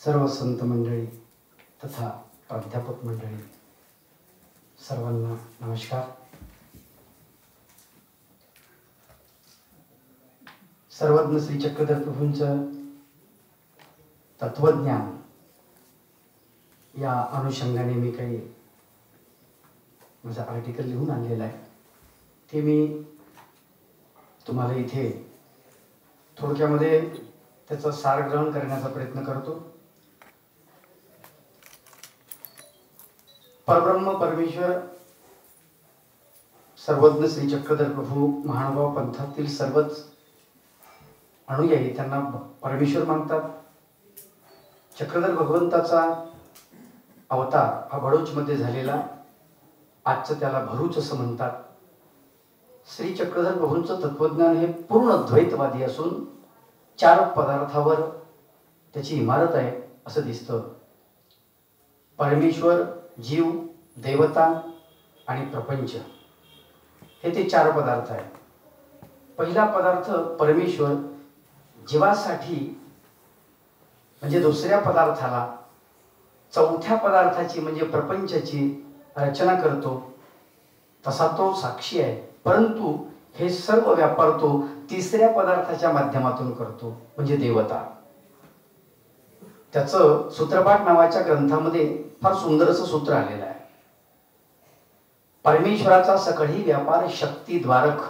सर्व संत मंडळी तथा प्राध्यापक मंडळी सर्वांना नमस्कार. सर्वज्ञ श्री चक्रधर प्रभूंचं तत्वज्ञान या अनुषंगाने मी काही माझं आर्टिकल लिहून आणलेलं आहे. ते मी तुम्हाला इथे थोडक्यामध्ये त्याचं सार ग्रहण करण्याचा प्रयत्न करतो. परब्रह्म परमेश्वर सर्वज्ञ श्री चक्रधर प्रभू महानुभाव पंथातील सर्वच अनुयायी त्यांना परमेश्वर मानतात. चक्रधर भगवंताचा अवतार हा बडोचमध्ये झालेला, आजचं त्याला भरूच असं म्हणतात. श्री चक्रधर प्रभूंचं तत्वज्ञान हे पूर्ण द्वैतवादी असून 4 पदार्थावर त्याची इमारत आहे असं दिसतं. परमेश्वर, जीव, देवता आणि प्रपंच हे ते 4 पदार्थ आहेत. पहिला पदार्थ परमेश्वर जीवासाठी म्हणजे दुसऱ्या पदार्थाला, चौथ्या पदार्थाची म्हणजे प्रपंचाची रचना करतो. तसा तो साक्षी आहे, परंतु हे सर्व व्यापार तो तिसऱ्या पदार्थाच्या माध्यमातून करतो म्हणजे देवता. त्याचं सूत्रपाठ नावाच्या ग्रंथामध्ये फार सुंदर असं सूत्र आलेलं आहे. परमेश्वराचा सकळही व्यापार शक्तिद्वारक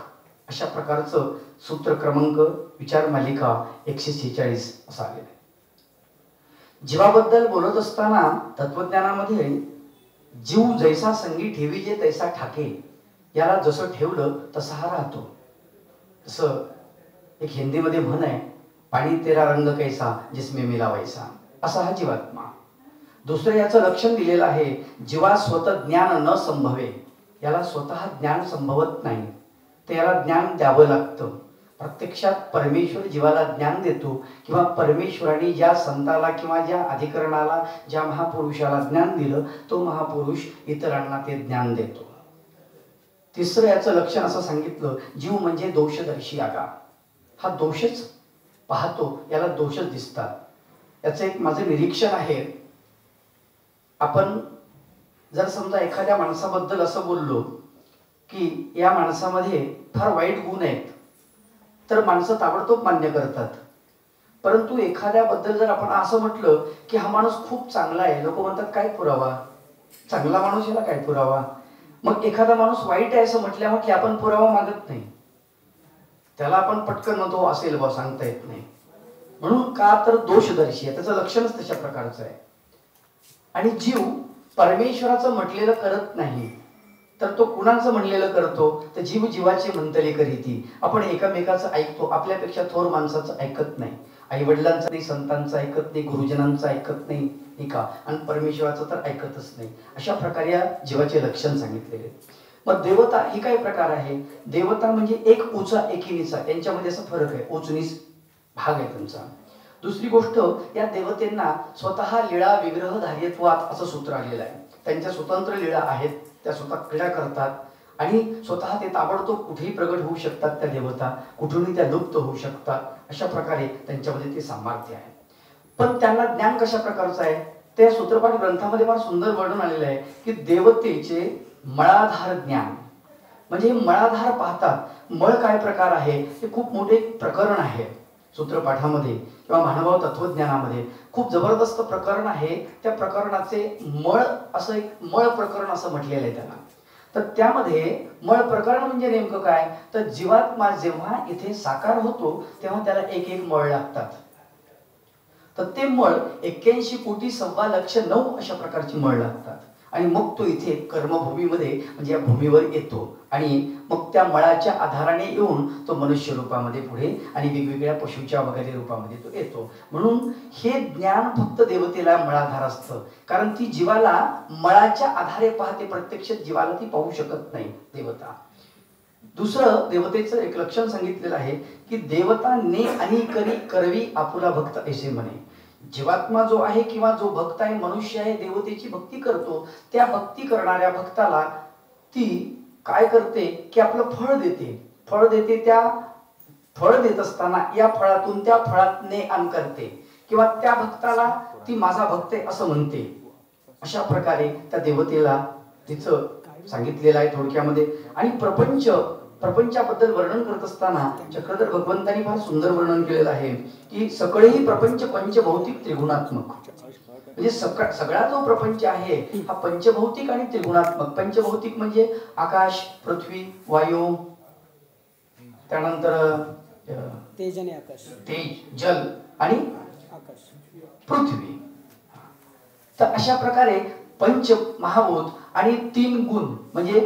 अशा प्रकारचं सूत्र क्रमांक विचार मालिका 146 असा आलेला आहे. जीवाबद्दल बोलत असताना तत्वज्ञानामध्ये जीव जैसा संगी ठेवी जे तैसा ठाके, याला जसं ठेवलं तसा हा राहतो. तसं एक हिंदीमध्ये म्हण आहे, पाणी तेरा रंग कैसा जिसमें मिला वैसा, असा हा जीवात्मा. दुसरं याचं लक्षण दिलेलं आहे, जीवा स्वतः ज्ञान न संभवे, याला स्वतः ज्ञान संभवत नाही, तर याला ज्ञान द्यावं लागतं. प्रत्यक्षात परमेश्वर जीवाला ज्ञान देतो किंवा परमेश्वराने ज्या संताला किंवा ज्या अधिकरणाला, ज्या महापुरुषाला ज्ञान दिलं तो महापुरुष इतरांना ते ज्ञान देतो. तिसरं याचं लक्षण असं सांगितलं, जीव म्हणजे दोषदर्शी आगा, हा दोषच पाहतो, याला दोषच दिसतात. याचं एक माझं निरीक्षण आहे. आपण जर समजा एखाद्या माणसाबद्दल असं बोललो की या माणसामध्ये फार वाईट गुण आहेत, तर माणसं ताबडतोब मान्य करतात. परंतु एखाद्याबद्दल जर आपण असं म्हटलं की हा माणूस खूप चांगला आहे, लोक म्हणतात काय पुरावा, चांगला माणूस याला काय पुरावा. मग एखादा माणूस वाईट आहे असं म्हटले आपण पुरावा मागत नाही, त्याला आपण पटकन म्हणतो असेल बा, सांगता येत नाही. म्हणून का तर दोषदर्शी आहे, त्याचं लक्षणच तशा प्रकारचं आहे. आणि जीव परमेश्वराचं म्हटलेलं करत नाही, तर तो कुणाचं म्हणलेलं करतो, तर जीव जीवाचे म्हणतले करीती. आपण एकामेकाचं ऐकतो, आपल्यापेक्षा थोर माणसाचं ऐकत नाही, आई वडिलांचं नाही, संतांचं ऐकत नाही, गुरुजनांचं ऐकत नाही, नाही का, आणि परमेश्वराचं तर ऐकतच नाही. अशा प्रकारे या जीवाचे लक्षण सांगितलेले. मग देवता ही काय प्रकार आहे. देवता म्हणजे एक उचा एकीनीचा, यांच्यामध्ये असा फरक आहे, उचनीस भाग आहे त्यांचा. दुसरी गोष्ट, या देवतेंना स्वतः लीळा विग्रह धार्यत्वात असं सूत्र आलेलं आहे. त्यांच्या स्वतंत्र लीळा आहेत, त्या स्वतः क्रीडा करतात आणि स्वतः ते ताबडतोब कुठेही प्रगट होऊ शकतात. त्या देवता कुठूनही त्या लुप्त होऊ शकतात. अशा प्रकारे त्यांच्यामध्ये ते सामर्थ्य आहे. पण त्यांना ज्ञान कशा प्रकारचं आहे, त्या सूत्रपाठ ग्रंथामध्ये फार सुंदर वर्णन आलेलं आहे की देवतेचे मळाधार ज्ञान, म्हणजे हे मळाधार पाहतात. मळ काय प्रकार आहे हे खूप मोठे प्रकरण आहे. सूत्रपाठामध्ये किंवा महानुभाव तत्वज्ञानामध्ये खूप जबरदस्त प्रकरण आहे. त्या प्रकरणाचे मळ असं एक मळ प्रकरण असं म्हटलेलं आहे त्याला. तर त्यामध्ये मळ प्रकरण म्हणजे नेमकं काय, तर जीवात्मा जेव्हा इथे साकार होतो तेव्हा त्याला एक एक मळ लागतात. तर ते मळ 81,9,9 अशा प्रकारची मळ लागतात. आणि मग तो इथे कर्मभूमीमध्ये म्हणजे या भूमीवर येतो आणि मग त्या मळाच्या आधाराने येऊन तो मनुष्य रूपामध्ये पुढे आणि वेगवेगळ्या पशुच्या वगैरे रूपामध्ये तो येतो. म्हणून हे ज्ञान फक्त देवतेला मळाधार असतं, कारण ती जीवाला मळाच्या आधारे पाहते, प्रत्यक्ष जीवाला ती पाहू शकत नाही देवता. दुसरं देवतेचं एक लक्षण सांगितलेलं आहे की देवता ने आणि करी करवी आपुला भक्त ऐसे म्हणे. जीवात्मा जो आहे किंवा जो भक्त आहे, मनुष्य आहे, देवतेची भक्ती करतो. त्या भक्ती करणाऱ्या भक्ताला ती काय करते की आपलं फळ देते. फळ देते, त्या फळ देत असताना या फळातून त्या फळात ने आण करते. किंवा त्या भक्ताला ती माझा भक्त आहे असं म्हणते. अशा प्रकारे त्या देवतेला तिचं सांगितलेलं आहे थोडक्यामध्ये. आणि प्रपंचाबद्दल वर्णन करत असताना चक्रधर भगवंतांनी फार सुंदर वर्णन केलेलं आहे की सकळेही प्रपंच पंचभौतिक त्रिगुणात्मक. म्हणजे सगळा जो प्रपंच आहे हा पंचभौतिक आणि त्रिगुणात्मक. पंचभौतिक म्हणजे आकाश, पृथ्वी, वायू, त्यानंतर तेज आणि आकाश, तेज, जल आणि आकाश, पृथ्वी. तर अशा प्रकारे पंच महाभूत आणि 3 गुण म्हणजे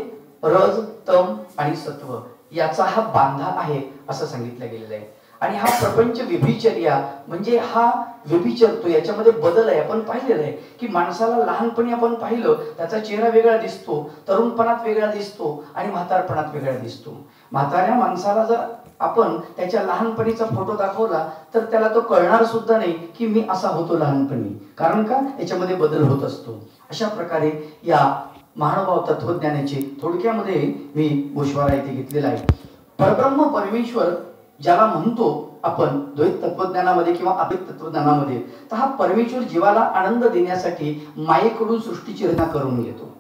रज, तम आणि सत्व याचा हा बांधा आहे असं सांगितलं गेलेलं आहे. आणि हा प्रपंच व्यभिचर्या म्हणजे हा व्यभिचरतो, याच्यामध्ये बदल आहे. आपण पाहिलेलं आहे की माणसाला लहानपणी आपण पाहिलं त्याचा चेहरा वेगळा दिसतो, तरुणपणात वेगळा दिसतो आणि म्हातारपणात वेगळा दिसतो. म्हाताऱ्या माणसाला जर आपण त्याच्या लहानपणीचा फोटो दाखवला तर त्याला तो कळणार सुद्धा नाही की मी असा होतो लहानपणी. कारण का, याच्यामध्ये बदल होत असतो. अशा प्रकारे या महानुभाव तत्वज्ञानाचे थोडक्यामध्ये मी गोषवारा इथे घेतलेला आहे. परब्रह्म परमेश्वर ज्याला म्हणतो आपण द्वैत तत्वज्ञानामध्ये किंवा अद्वैत तत्वज्ञानामध्ये, तर हा परमेश्वर जीवाला आनंद देण्यासाठी मायेकडून सृष्टीची रचना करून घेतो.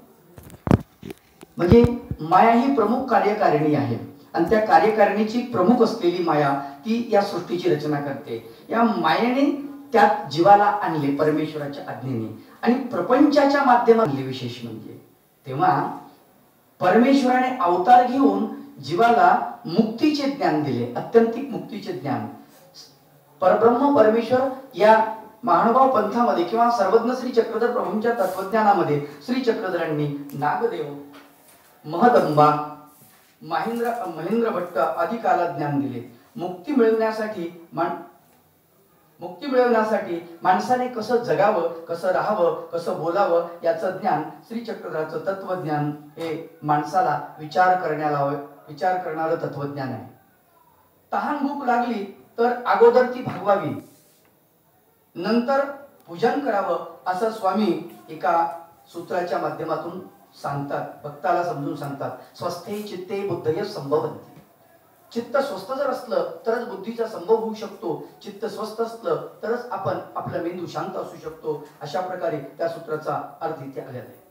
म्हणजे माया ही प्रमुख कार्यकारिणी आहे आणि त्या कार्यकारिणीची प्रमुख असलेली माया ती या सृष्टीची रचना करते. या मायेने त्यात जीवाला आणले परमेश्वराच्या आज्ञेने आणि प्रपंचाच्या माध्यमातले विशेष म्हणजे तेव्हा परमेश्वराने अवतार घेऊन जीवाला मुक्तीचे ज्ञान दिले, अत्यंतिक मुक्तीचे ज्ञान. परब्रह्म परमेश्वर या महानुभाव पंथामध्ये किंवा सर्वज्ञ श्री चक्रधर प्रभूंच्या तत्वज्ञानामध्ये श्री चक्रधरांनी नागदेव, महदंबा, महेंद्र भट्ट आदी काला ज्ञान दिले. मुक्ती मिळवण्यासाठी माणसाने कसं जगावं, कसं राहावं, कसं बोलावं याचं ज्ञान श्री चक्रधराचं तत्वज्ञान हे माणसाला विचार करणारं तत्वज्ञान आहे. तहान भूक लागली तर अगोदर ती भागवावी, नंतर पूजन करावं असं स्वामी एका सूत्राच्या माध्यमातून सांगतात, भक्ताला समजून सांगतात. स्वस्थे चित्ते बुद्धय संभवन्ति. चित्त स्वस्थ जर असलं तरच बुद्धीचा संभव होऊ शकतो. चित्त स्वस्थ असलं तरच आपण आपला मेंदू शांत असू शकतो. अशा प्रकारे त्या सूत्राचा अर्थ इथे आलेला आहे.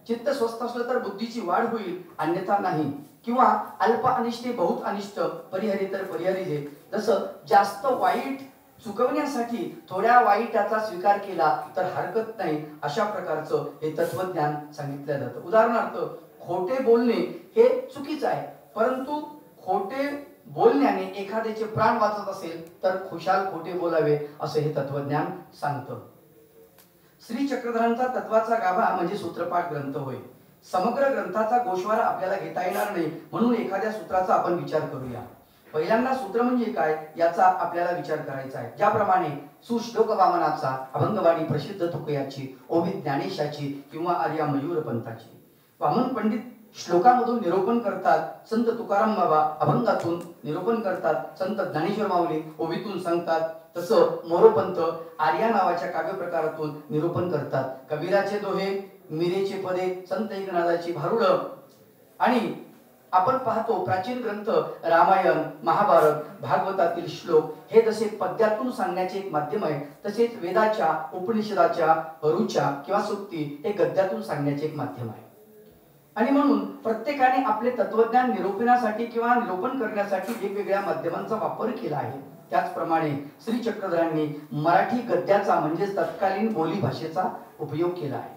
चित्त स्वस्थ असलं तर बुद्धीची वाढ होईल, अन्यथा नाही. किंवा अल्प अनिष्टे बहुत अनिष्ट परिहरी तर परिहरीजे. जसं जास्त वाईट चुकवण्यासाठी थोड्या वाईटाचा स्वीकार केला तर हरकत नाही, अशा प्रकारचं हे तत्वज्ञान सांगितलं जातं. उदाहरणार्थ खोटे बोलणे हे चुकीचं आहे, परंतु खोटे बोलण्याने एखाद्याचे प्राण वाचत असेल तर खुशाल खोटे बोलावे असं हे तत्वज्ञान सांगतं. श्री चक्रधरांचा तत्वाचा गाभा म्हणजे सूत्रपाठ ग्रंथ होय. समग्र ग्रंथाचा गोषवारा आपल्याला घेता येणार नाही, म्हणून एखाद्या सूत्राचा आपण विचार करूया. पहिल्यांदा सूत्र म्हणजे काय याचा आपल्याला विचार करायचा आहे. ज्याप्रमाणे सुश्लोक वामनाचा, अभंगवाणी प्रसिद्ध तुकयाची, ओवी ज्ञानेशाची किंवा आर्या मयूर पंथाची. वामन पंडित श्लोकामधून निरूपण करतात, संत तुकाराम बाबा अभंगातून निरूपण करतात, संत ज्ञानेश्वर माऊली ओवीतून सांगतात. तसं मोरोपंथ आर्या नावाच्या काव्य प्रकारातून निरूपण करतात. कबीराचे दोहे, मीरेचे पदे, संत एकनाथाची भारुड आणि आपण पाहतो प्राचीन ग्रंथ रामायण, महाभारत, भागवतातील श्लोक हे जसे पद्यातून सांगण्याचे एक माध्यम आहे, तसेच वेदाच्या, उपनिषदाच्या, ऋचा किंवा सुक्ती हे गद्यातून सांगण्याचे एक माध्यम आहे. आणि म्हणून प्रत्येकाने आपले तत्वज्ञान निरूपणासाठी किंवा निरूपण करण्यासाठी वेगवेगळ्या माध्यमांचा वापर केला आहे. त्याचप्रमाणे श्री चक्रधरांनी मराठी गद्याचा म्हणजे तत्कालीन बोली भाषेचा उपयोग केला आहे.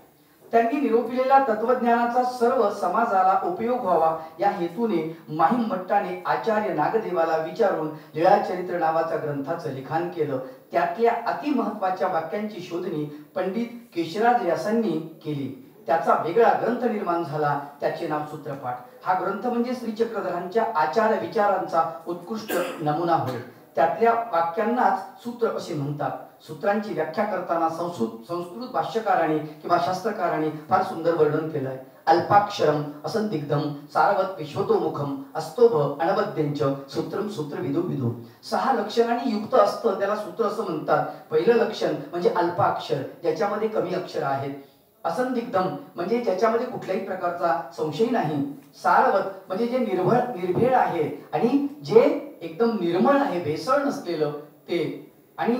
त्यांनी निरूपिलेल्या तत्वज्ञानाचा सर्व समाजाला उपयोग व्हावा या हेतूने माहीम भट्टाने आचार्य नागदेवाला विचारून लीळाचरित्र नावाच्या ग्रंथाचं लिखाण केलं. त्यातल्या अतिमहत्वाच्या वाक्यांची शोधणी पंडित केशराज व्यासांनी केली. त्याचा वेगळा ग्रंथ निर्माण झाला, त्याचे नाव सूत्रपाठ. हा ग्रंथ म्हणजे श्री चक्रधरांच्या आचार विचारांचा उत्कृष्ट नमुना होय. त्यातल्या वाक्यांनाच सूत्र असे म्हणतात. सूत्रांची व्याख्या करताना संस्कृत भाष्यकारांनी किंवा शास्त्रकारांनी फार सुंदर वर्णन केलंय. अल्पाक्षरम असंदिग्धम सारवत विश्वतोमुखम अस्तोभ अनवद्यंच सूत्रम सूत्रविदो विदो. 6 लक्षणांनी युक्त असतं त्याला सूत्र असं म्हणतात. पहिलं लक्षण म्हणजे अल्पाक्षर, ज्याच्यामध्ये कमी अक्षर आहेत. असंदिग्धम म्हणजे ज्याच्यामध्ये कुठल्याही प्रकारचा संशय नाही. सारवत म्हणजे जे निर्भेळ आहे आणि जे एकदम निर्मळ आहे, भेसळ नसलेलं ते. आणि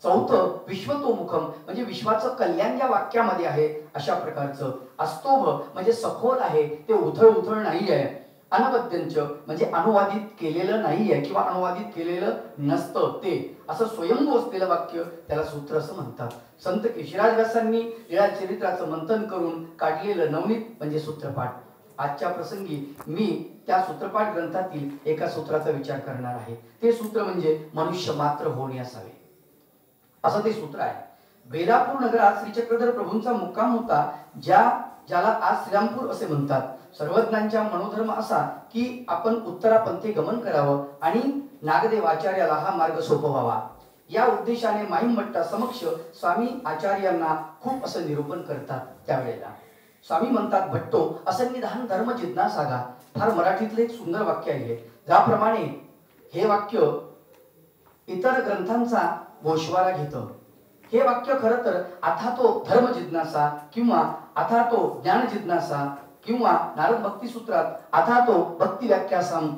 चौथं विश्वतोमुखम म्हणजे विश्वाचं कल्याण ज्या वाक्यामध्ये आहे अशा प्रकारचं. अस्तोभ म्हणजे सखोल आहे, ते उथळ उथळ नाही आहे. अनवद्यंच म्हणजे अनुवादित केलेलं नाहीये किंवा अनुवादित केलेलं नसतं ते असं स्वयंभू असलेलं वाक्य त्याला सूत्र असं म्हणतात. संत केशिराज व्यासांनी लीळा चरित्राचं मंथन करून काढलेलं नवनीत म्हणजे सूत्रपाठ. आजच्या प्रसंगी मी त्या सूत्रपाठ ग्रंथातील एका सूत्राचा विचार करणार आहे. ते सूत्र म्हणजे मनुष्य मात्र होणे असावे असं ते सूत्र आहे. बेलापूर नगरात श्री चक्रधर प्रभूंचा मुक्काम होता, ज्याला आज श्रीरामपूर असे म्हणतात. सर्वज्ञांचा मनोधर्म असा की आपण उत्तरापंथी गमन करावं आणि नागदेव आचार्याला हा मार्ग सोपवावा. या उद्देशाने माहीमभट्टा समक्ष स्वामी आचार्यांना खूप असं निरूपण करतात. त्यावेळेला स्वामी म्हणतात, भट्टो असन्निधान धर्म जिज्ञासागा. फार मराठीतलं एक सुंदर वाक्य आहे. ज्याप्रमाणे हे वाक्य इतर ग्रंथांचा गोषवारा घेतं, हे वाक्य खरं तर अथा तो धर्म जिज्ञासा किंवा अथा तो ज्ञान जिज्ञासा किंवा नारद भक्ती सूत्रात अथा तो भक्ती व्याख्यासम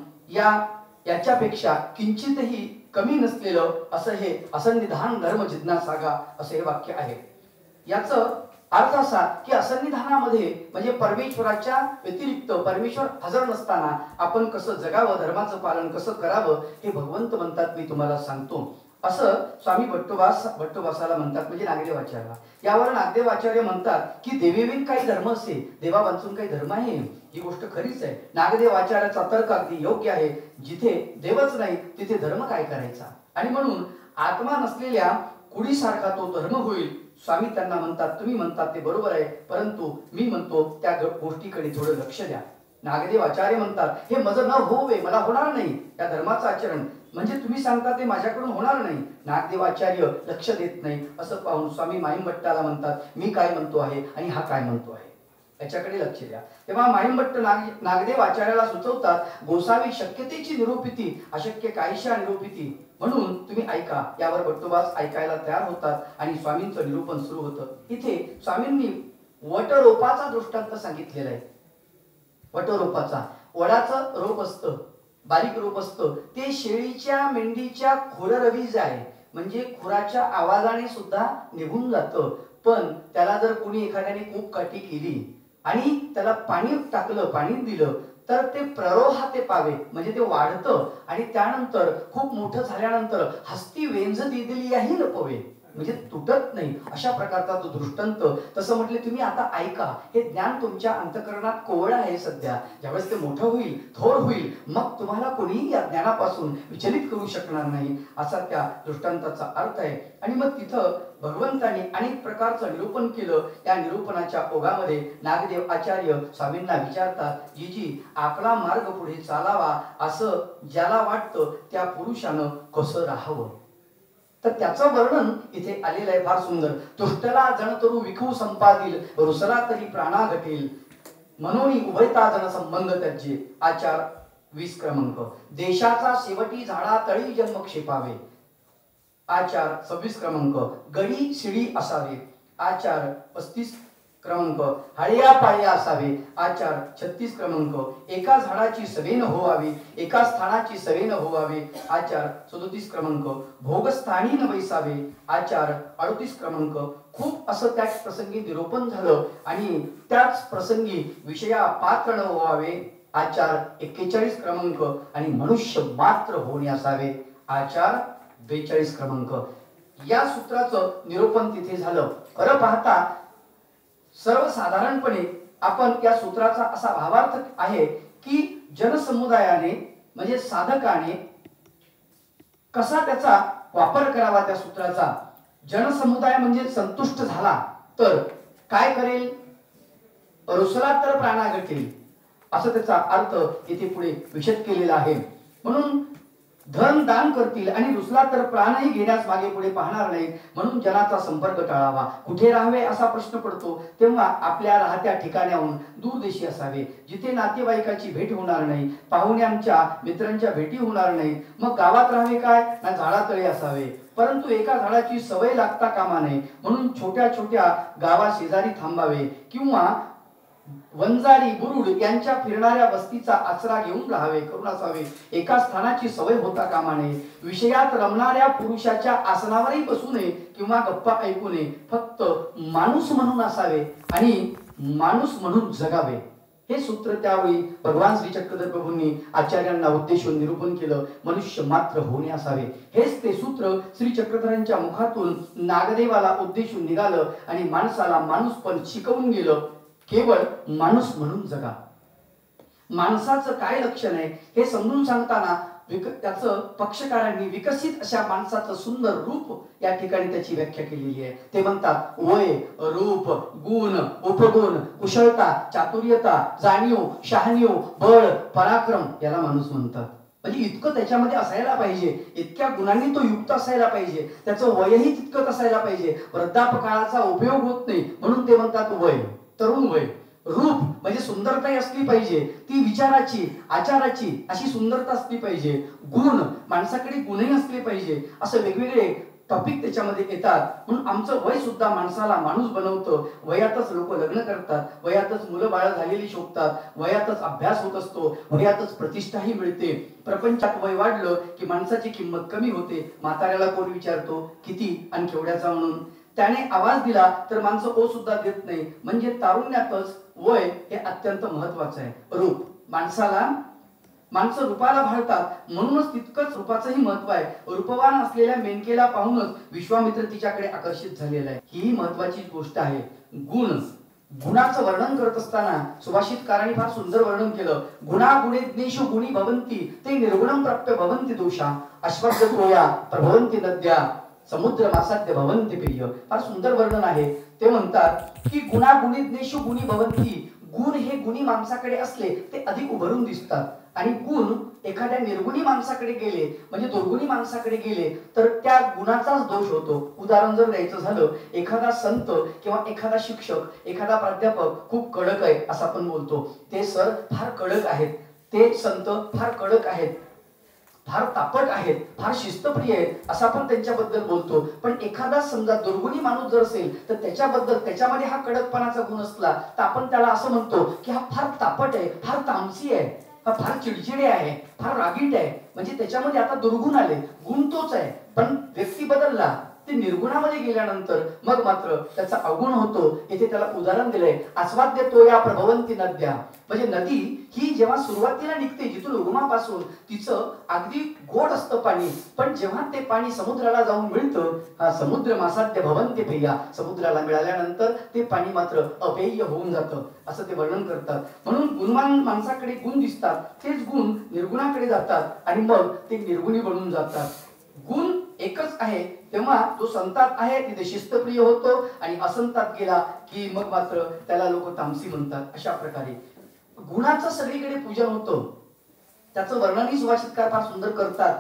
याच्यापेक्षा किंचितही कमी नसलेलं असं हे असन्निधान धर्म जिज्ञासागा असं हे वाक्य आहे. याचं अर्थ असा की असन्निधानामध्ये म्हणजे परमेश्वराच्या व्यतिरिक्त परमेश्वर हजर नसताना आपण कसं जगावं, धर्माचं पालन कसं करावं हे भगवंत म्हणतात, मी तुम्हाला सांगतो असं स्वामी भट्टोबासाला म्हणतात, म्हणजे नागदेव आचार्य. यावर नागदेव आचार्य म्हणतात की देवेवीन काही धर्म असे, देवा वाचून काही धर्म आहे. ही गोष्ट खरीच आहे. नागदेव आचार्याचा तर्क अगदी योग्य आहे. जिथे देवच नाही तिथे धर्म काय करायचा. आणि म्हणून आत्मा नसलेल्या कुडीसारखा तो धर्म होईल. स्वामी त्यांना म्हणतात, तुम्ही म्हणतात ते बरोबर आहे, परंतु मी म्हणतो त्या गोष्टीकडे थोडं लक्ष द्या. नागदेव आचार्य म्हणतात, हे माझं न होवे, मला होणार नाही त्या धर्माचं आचरण, म्हणजे तुम्ही सांगता ते माझ्याकडून होणार नाही. नागदेव आचार्य लक्ष देत नाही. असं पाहून स्वामी माहीमभट्टाला म्हणतात, मी काय म्हणतो आहे आणि हा काय म्हणतो आहे याच्याकडे लक्ष द्या. तेव्हा माहीमभट्ट नागदेव आचार्याला सुचवतात, गोसावी शक्यतेची निरूपिती, अशक्य काहीशा निरूपिती, म्हणून तुम्ही ऐका. यावर भट्टोबास ऐकायला तयार होतात आणि स्वामींचं निरूपण सुरू होतं. इथे स्वामींनी वटरोपाचा दृष्टांत सांगितलेला आहे. वटरोपाचा, वडाचं रोप असतं, बारीक रोप असतं, ते शेळीच्या मेंढीच्या खुररवी आहे, म्हणजे खुराच्या आवाजाने सुद्धा निघून जातं. पण त्याला जर कोणी एखाद्याने खूप काठी केली आणि त्याला पाणी टाकलं, पाणी दिलं तर ते प्ररोहाते पावे, म्हणजे ते वाढतं आणि त्यानंतर खूप मोठं झाल्यानंतर हस्ती वेंज दिलेली लपवे, म्हणजे तुटत नाही. अशा प्रकारचा तो दृष्टांत. तसं म्हटले तुम्ही आता ऐका, हे ज्ञान तुमच्या अंतःकरणात कोवळं आहे सध्या. ज्यावेळेस ते मोठं होईल, थोर होईल, मग तुम्हाला कोणीही या ज्ञानापासून विचलित करू शकणार नाही, असा त्या दृष्टांताचा अर्थ आहे. आणि मग तिथं भगवंतांनी अनेक प्रकारचं निरूपण केलं. या निरूपणाच्या ओघामध्ये नागदेव आचार्य स्वामींना विचारतात, जीजी आपला मार्ग पुढे चालावा असं ज्याला वाटतं त्या पुरुषानं कसं राहावं. तर त्याचं वर्णन इथे आलेलं आहे, फार सुंदर. तुष्टला जण तरू विखू संपादिल, रुसला तरी प्राणा घटेल, मनोनी उभयता जण संबंध त्याचे. आचार 20 क्रमांक. देशाचा शेवटी झाडा तळी जन्म क्षेपावे. आचार 26 क्रमांक. गडी शिडी असावे. आचार 35 क्रमांक. हळ्या पाळ्या असावे. आचार 36 क्रमांक. एका झाडाची सवेन होवावी, एका स्थानाची सवेन होवावे. आचार 37 क्रमांक. भोगस्थानी न बैसावे. आचार 38 क्रमांक. खूप असं त्या प्रसंगी निरूपण झालं आणि त्याच प्रसंगी विषया पात्र न व्हावे. आचार 41 क्रमांक. आणि मनुष्य मात्र होणे असावे. आचार 42 क्रमांक. या सूत्राचं निरूपण तिथे झालं. खरं पाहता सर्वसाधारणपणे आपण या सूत्राचा असा भावार्थ आहे की जनसमुदायाने म्हणजे साधकाने कसा त्याचा वापर करावा. त्या सूत्राचा जनसमुदाय म्हणजे संतुष्ट झाला तर काय करेल, रुसला तर प्राणा घटेल, असं त्याचा अर्थ इथे पुढे विशद केलेला आहे. म्हणून धन दान करतील आणि रुसला तर प्राणही घेण्यास मागे पुढे पाहणार नाहीत. म्हणून जनाचा संपर्क टाळावा. कुठे राहावे असा प्रश्न पडतो तेव्हा आपल्या राहत्या ठिकाणाहून दूरदेशी असावे, जिथे नातेवाईकाची भेट होणार नाही, पाहुण्यांच्या मित्रांच्या भेटी होणार नाही. मग गावात राहावे काय ना झाडातळे असावे, परंतु एका झाडाची सवय लागता कामा नये. म्हणून छोट्या छोट्या गावा शेजारी थांबावे किंवा वंजारी बुरुड यांच्या फिरणाऱ्या वस्तीचा आसरा घेऊन राहावे, करून असावे. एका स्थानाची सवय होता कामा नये. विषयात रमणाऱ्या पुरुषाच्या आसनावरही बसू नये किंवा गप्पा ऐकू नये. फक्त माणूस म्हणून असावे आणि माणूस म्हणून जगावे. हे सूत्र त्यावेळी भगवान श्री चक्रधर प्रभूंनी आचार्यांना उद्देशून निरूपण केलं. मनुष्य मात्र होणे असावे. हेच ते सूत्र श्री चक्रधरांच्या मुखातून नागदेवाला उद्देशून निघालं आणि माणसाला माणूस पण शिकवून गेलं. केवळ माणूस म्हणून जगा. माणसाचं काय लक्षण आहे हे समजून सांगताना त्याचं पक्षकारांनी विकसित अशा माणसाचं सुंदर रूप या ठिकाणी त्याची व्याख्या केलेली आहे. ते म्हणतात वय, रूप, गुण, उपगुण, कुशलता, चातुर्यता, जाणीव, शहाणीव, बळ, पराक्रम याला माणूस म्हणतात. म्हणजे इतकं त्याच्यामध्ये असायला पाहिजे, इतक्या गुणांनी तो युक्त असायला पाहिजे, त्याचं वयही तितकंच असायला पाहिजे. वृद्धापकाळाचा उपयोग होत नाही म्हणून ते म्हणतात वय, तरुण वय. रूप म्हणजे सुंदरता असली पाहिजे, ती विचाराची, आचाराची अशी सुंदरता असली पाहिजे. गुण, माणसाकडे गुणही असले पाहिजे. असं वेगवेगळे टॉपिक त्याच्यामध्ये येतात. म्हणून आमचं वय सुद्धा माणसाला माणूस बनवतं. वयातच लोक लग्न करतात, वयातच मुलं बाळ झालेली शोधतात, वयातच अभ्यास होत असतो, वयातच प्रतिष्ठाही मिळते. प्रपंचात वय वाढलं की माणसाची किंमत कमी होते. म्हाताऱ्याला कोण विचारतो किती आणि केवढ्याचा म्हणून. त्याने आवाज दिला तर माणसं ओ सुद्धा देत नाही. म्हणजे तारुण्यातच वय हे अत्यंत महत्वाचं आहे. रूप, माणसं रूपाला भाळतात म्हणूनच तितकंच रूपाचंही महत्व आहे. रूपवान असलेल्या मेनकेला पाहूनच विश्वामित्र तिच्याकडे आकर्षित झालेला आहे. ही महत्वाची गोष्ट आहे. गुणाचं वर्णन करत असताना सुभाषितकारांनी फार सुंदर वर्णन केलं. गुणा गुणेज्ञेषु गुणी भवन्ति ते निर्गुणं प्राप्य भवन्ति दोषा अश्वत्थतोया प्रभवन्ति नद्या समुद्र मासाद्य भवन्ति पेय. फार सुंदर वर्णन आहे. ते म्हणतात की गुणा गुणेज्ञेषु गुणी भवन्ति. गुण हे गुणी माणसाकडे असले ते अधिक उभरून दिसतात आणि गुण एखाद्या निर्गुणी माणसाकडे गेले म्हणजे दुर्गुणी माणसाकडे गेले तर त्या गुणाचाच दोष होतो. उदाहरण जर द्यायचं झालं, एखादा संत किंवा एखादा शिक्षक, एखादा प्राध्यापक खूप कडक आहे असं आपण बोलतो. ते सर फार कडक आहेत, ते संत फार कडक आहेत, फार तापट आहेत, फार शिस्तप्रिय आहेत असं आपण त्यांच्याबद्दल बोलतो. पण एखादा समजा दुर्गुणी माणूस जर असेल तर त्याच्यामध्ये हा कडकपणाचा गुण असला तर आपण त्याला असं म्हणतो की हा फार तापट आहे, फार तामसी आहे, हा फार चिडचिडे आहे, फार रागीट आहे. म्हणजे त्याच्यामध्ये आता दुर्गुण आले. गुण तोच आहे पण व्यक्ती बदलला. ते निर्गुणामध्ये गेल्यानंतर मग मात्र त्याचा अवगुण होतो. येथे त्याला उदाहरण दिलंय. आस्वाद्य तोया प्रभवन्ति नद्या. म्हणजे नदी ही जेव्हा सुरुवातीला निघते जिथून उगमापासून तिचं अगदी गोड असतं पाणी, पण जेव्हा ते पाणी समुद्राला जाऊन मिळतं, हा समुद्र मासाद्य भवन्ति पेया, समुद्राला मिळाल्यानंतर ते पाणी मात्र अपेय होऊन जातं असं ते वर्णन करतात. म्हणून गुणवान माणसाकडे गुण दिसतात, तेच गुण निर्गुणाकडे जातात आणि मग ते निर्गुणी बनून जातात. गुण एकच आहे तेव्हा तो संतात आहे तिथे शिस्तप्रिय होतो आणि असंतात गेला की मग मात्र त्याला लोक तामसी म्हणतात. अशा प्रकारे गुणाचं सगळीकडे पूजन होतं. त्याचं वर्णनही सुभाषितकार फार सुंदर करतात.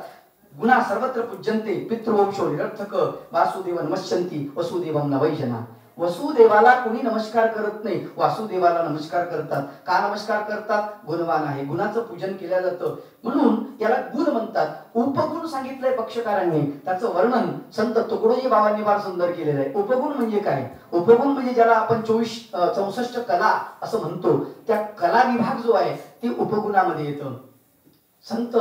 गुणा सर्वत्र पूज्यन्ते पितृवंशो निरर्थक वासुदेव नमस्यन्ति वसुदेवं न वै जना. वसुदेवाला कोणी नमस्कार करत नाही, वासुदेवाला नमस्कार करतात. का नमस्कार करतात? गुणवान आहे, गुणाचं पूजन केलं जातं म्हणून याला गुण म्हणतात. उपगुण सांगितलंय पक्षकारांनी. त्याचं वर्णन संत तुकडोजी बाबांनी फार सुंदर केलेलं आहे. उपगुण म्हणजे काय? उपगुण म्हणजे ज्याला आपण 64 कला असं म्हणतो, त्या कला विभाग जो आहे ते उपगुणामध्ये येतं. संत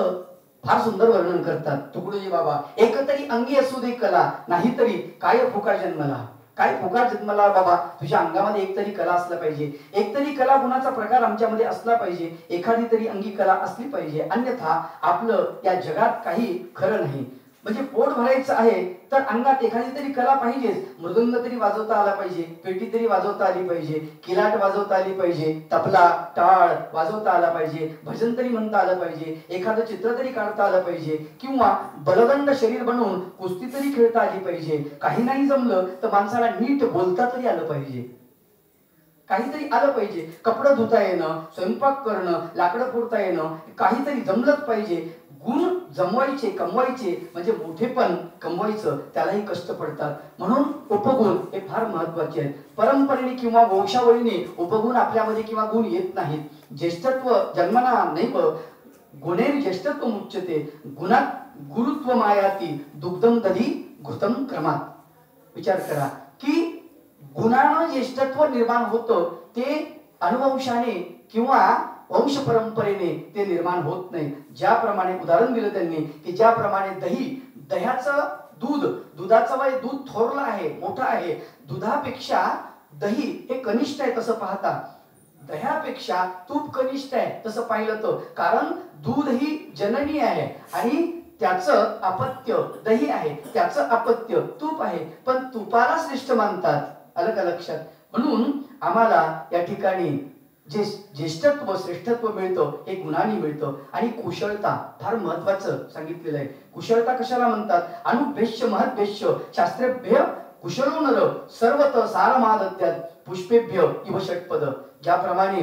फार सुंदर वर्णन करतात तुकडोजी बाबा. एकतरी अंगी असू दे कला, नाहीतरी काय फुका जन्मला. काय फुकार जन्मला बाबा, तुझ्या अंगामध्ये एकतरी कला असला पाहिजे, एकतरी कला गुणाचा प्रकार आमच्यामध्ये असला पाहिजे, एखादी तरी अंगी कला असली पाहिजे, अन्यथा आपलं या जगात काही खरं नाही. म्हणजे पोट भरायचं आहे तर अंगात एखादी तरी कला पाहिजेच. मृदंग तरी वाजवता आला पाहिजे, पेटी तरी वाजवता आली पाहिजे, किलाट वाजवता आली पाहिजे, तबला टाळ वाजवता आला पाहिजे, भजन तरी म्हणता आलं पाहिजे, एखादं चित्र तरी काढता आलं पाहिजे, किंवा बलदंड शरीर बनवून कुस्ती तरी खेळता आली पाहिजे. काही नाही जमलं तर माणसाला नीट बोलता तरी आलं पाहिजे, काहीतरी आलं पाहिजे. कपडे धुता येणं, स्वयंपाक करणं, लाकडं फोडता येणं, काहीतरी जमलंच पाहिजे. गुण जमवायचे, कमवायचे म्हणजे मोठेपण कमवायचं त्यालाही कष्ट पडतात. म्हणून उपगुण हे फार महत्वाचे आहेत. परंपरेने किंवा वंशावळीने उपगुण आपल्यामध्ये किंवा गुण येत नाहीत. ज्येष्ठत्व जन्मना नैव गुणेर ज्येष्ठत्व मुच्यते. गुणात गुरुत्व मायाती दुग्धम दधी घृतम क्रमात. विचार करा की गुणानं ज्येष्ठत्व निर्माण होतं ते अनुवंशाने किंवा वंश परंपरेने ते निर्माण होत नाही. ज्याप्रमाणे उदाहरण दिलं त्यांनी की ज्याप्रमाणे दह्याचं दुधाचं वय दूध थोरलं आहे, मोठं आहे, दुधापेक्षा दही हे कनिष्ठ आहे तसं पाहता दह्यापेक्षा तूप कनिष्ठ आहे तसं पाहिलं तर, कारण दूध ही जननी आहे आणि त्याचं अपत्य दही आहे, त्याचं अपत्य तूप आहे, पण तुपाला श्रेष्ठ मानतात. आलं का लक्षात? म्हणून आम्हाला या ठिकाणी जे ज्येष्ठत्व श्रेष्ठत्व मिळतं हे गुणांनी मिळतं. आणि कुशलता फार महत्वाचं सांगितलेलं आहे. कुशलता कशाला म्हणतात? अनुभेष्य महद्भेष्य शास्त्रेभ्य कुशलो नर सर्वत सारमादत्यात पुष्पेभ्य इव षटपद. ज्याप्रमाणे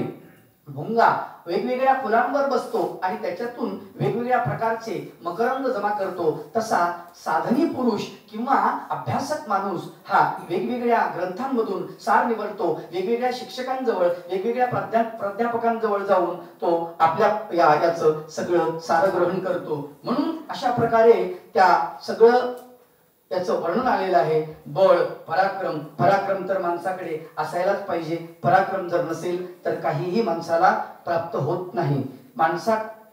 भुंगा वेगवेगळ्या फुलांवर बसतो आणि त्याच्यातून वेगवेगळ्या प्रकारचे मकरंद जमा करतो, तसा साधनी पुरुष किंवा अभ्यासक माणूस हा वेगवेगळ्या ग्रंथांमधून सार निवडतो, वेगवेगळ्या शिक्षकांजवळ वेगवेगळ्या प्राध्यापकांजवळ जाऊन तो आपल्या याचं सगळं सार ग्रहण करतो. म्हणून अशा प्रकारे त्या सगळं त्याचं वर्णन आलेलं आहे. बळ पराक्रम तर माणसाकडे असायलाच पाहिजे. पराक्रम जर नसेल तर काहीही माणसाला प्राप्त होत नाही.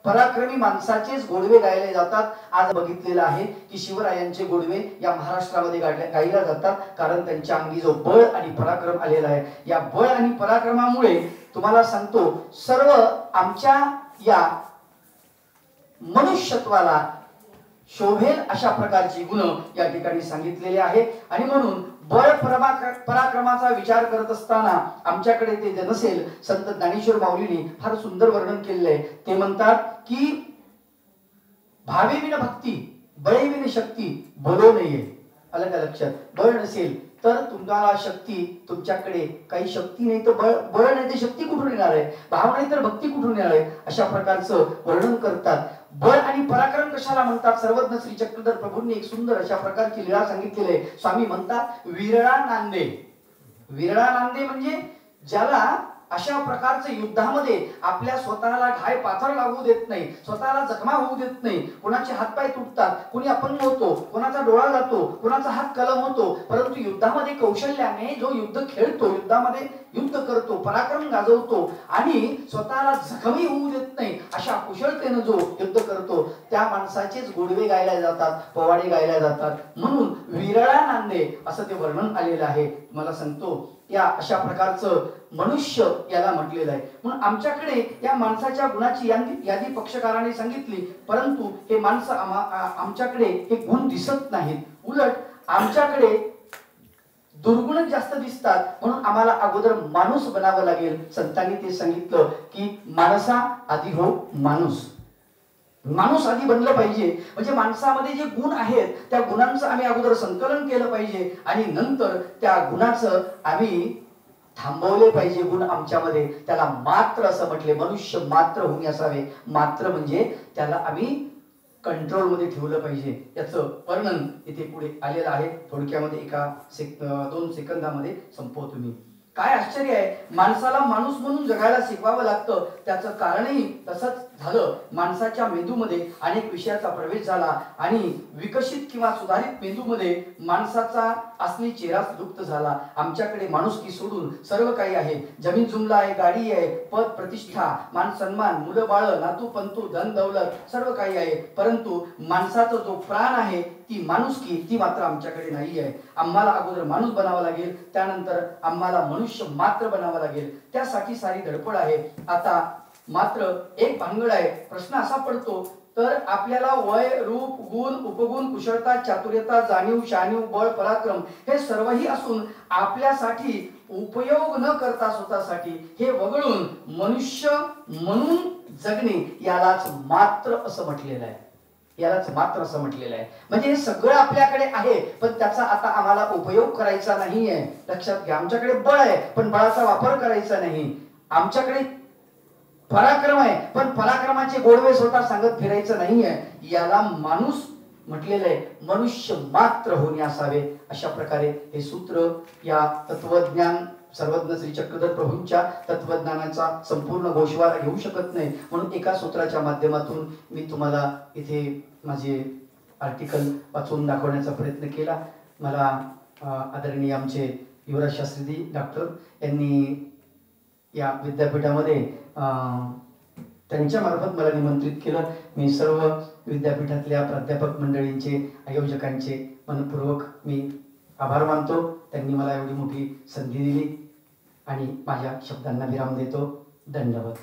पराक्रमी माणसाचेच गोडवे गायले जातात. आज बघितलेलं आहे की शिवरायांचे गोडवे या महाराष्ट्रामध्ये गायला जातात, कारण त्यांच्या अंगी जो बळ आणि पराक्रम आलेला आहे. या बळ आणि पराक्रमामुळे तुम्हाला सांगतो सर्व आमच्या या मनुष्यत्वाला शोभेल अशा प्रकारची गुण या ठिकाणी सांगितलेले आहे. आणि म्हणून बळ पराक्रमाचा विचार करत असताना आमच्याकडे ते नसेल. संत ज्ञानेश्वर माऊलींनी फार सुंदर वर्णन केलेलं आहे. ते म्हणतात की भावे विन भक्ती बळे विन शक्ती बोलो नये. आलं का लक्षात? बळ नसेल तर तुम्हाला शक्ती, तुमच्याकडे काही शक्ती नाही तर बळ नाही तर शक्ती कुठून येणार आहे? भाव नाही तर भक्ती कुठून येणार आहे? अशा प्रकारचं वर्णन करतात. बळ आणि पराक्रम कशाला म्हणतात? सर्वज्ञ श्री चक्रधर प्रभूंनी एक सुंदर अशा प्रकारची लीळा सांगितलेली आहे. स्वामी म्हणतात विरळा नांदे. विरळा नांदे म्हणजे ज्याला अशा प्रकारचं युद्धामध्ये आपल्या स्वतःला घाय पाथर लागू देत नाही, स्वतःला जखमा होऊ देत नाही. कोणाचे हातपाय तुटतात, कोणी अपंग होतो, कोणाचा डोळा जातो, कोणाचा हात कलम होतो, परंतु युद्धामध्ये कौशल्याने जो युद्ध खेळतो, युद्धामध्ये युद्ध करतो, पराक्रम गाजवतो आणि स्वतःला जखमी होऊ देत नाही अशा कुशलतेने जो युद्ध करतो, त्या माणसाचेच गोडवे गायला जातात, पवाडे गायला जातात. म्हणून विरळा नांदे असं ते वर्णन आलेलं आहे. मला सांगतो या अशा प्रकारचं मनुष्य याला म्हटलेलं आहे. म्हणून आमच्याकडे या माणसाच्या गुणाची यादी पक्षकाराने सांगितली, परंतु हे माणसं आमच्याकडे हे गुण दिसत नाहीत. उलट आमच्याकडे दुर्गुण जास्त दिसतात. म्हणून आम्हाला अगोदर माणूस बनावं लागेल. संतांनी ते सांगितलं की माणसा आधी हो माणूस आधी बनलं पाहिजे. म्हणजे माणसामध्ये जे गुण आहेत त्या गुणांचं आम्ही अगोदर संकलन केलं पाहिजे आणि नंतर त्या गुणाचं आम्ही थांबवले पाहिजे. गुण आमच्यामध्ये, त्याला मात्र असं म्हटले, मनुष्य मात्र होऊन असावे. मात्र म्हणजे त्याला आम्ही कंट्रोल मध्ये ठेवलं पाहिजे. याचं वर्णन इथे पुढे आलेलं आहे. थोडक्यामध्ये 2 सेकंदामध्ये संपवतो मी. काय आश्चर्य आहे, माणसाला माणूस म्हणून जगायला शिकवावं लागतं. त्याचं कारणही तसंच झालं. माणसाच्या मेंदूमध्ये अनेक विषयाचा प्रवेश झाला आणि विकसित किंवा सुधारित मेंदूमध्ये माणसाचा असली चेहराच लुप्त झाला. आमच्याकडे माणुसकी सोडून सर्व काही आहे. जमीन जुमला आहे, गाडी आहे, पद प्रतिष्ठा, मान सन्मान, मुलं बाळ, नातू पंतू, धन दौलत सर्व काही आहे, परंतु माणसाचा जो प्राण आहे, ती माणुसकी, ती मात्र आमच्याकडे नाही आहे. आम्हाला अगोदर माणूस बनावा लागेल, त्यानंतर आम्हाला मनुष्य मात्र बनावा लागेल. त्यासाठी सारी धडपड आहे. आता मात्र एक भानगड आहे. प्रश्न असा पडतो, तर आपल्याला वय, रूप, गुण, उपगुण, कुशलता, चातुर्यता, जाणीव, शाणीव, बळ, पराक्रम हे सर्वही असून आपल्यासाठी उपयोग न करता स्वतःसाठी हे वगळून मनुष्य म्हणून जगणे यालाच मात्र असं म्हटलेलं आहे. यालाच मात्र असं म्हटलेलं आहे. म्हणजे हे सगळं आपल्याकडे आहे, पण त्याचा आता आम्हाला उपयोग करायचा नाहीये. लक्षात घ्या, आमच्याकडे बळ आहे पण बळाचा वापर करायचा नाही. आमच्याकडे पराक्रम आहे पण पराक्रमाचे गोडवे स्वतः सांगत फिरायचं नाहीये. याला माणूस म्हटलेलं आहे. मनुष्य मात्र होणे असावे. अशा प्रकारे हे सूत्र या तत्वज्ञान सर्वज्ञ श्री चक्रधर प्रभूंच्या तत्वज्ञानाचा संपूर्ण गोषवारा घेऊ शकत नाही. म्हणून एका सूत्राच्या माध्यमातून मी तुम्हाला इथे माझे आर्टिकल वाचून दाखवण्याचा प्रयत्न केला. मला आदरणीय आमचे युवराज शास्त्री डॉक्टर यांनी या विद्यापीठामध्ये त्यांच्यामार्फत मला निमंत्रित केलं. मी सर्व विद्यापीठातल्या प्राध्यापक मंडळींचे, आयोजकांचे मनपूर्वक मी आभार मानतो. त्यांनी मला एवढी मोठी संधी दिली आणि माझ्या शब्दांना विराम देतो. धन्यवाद.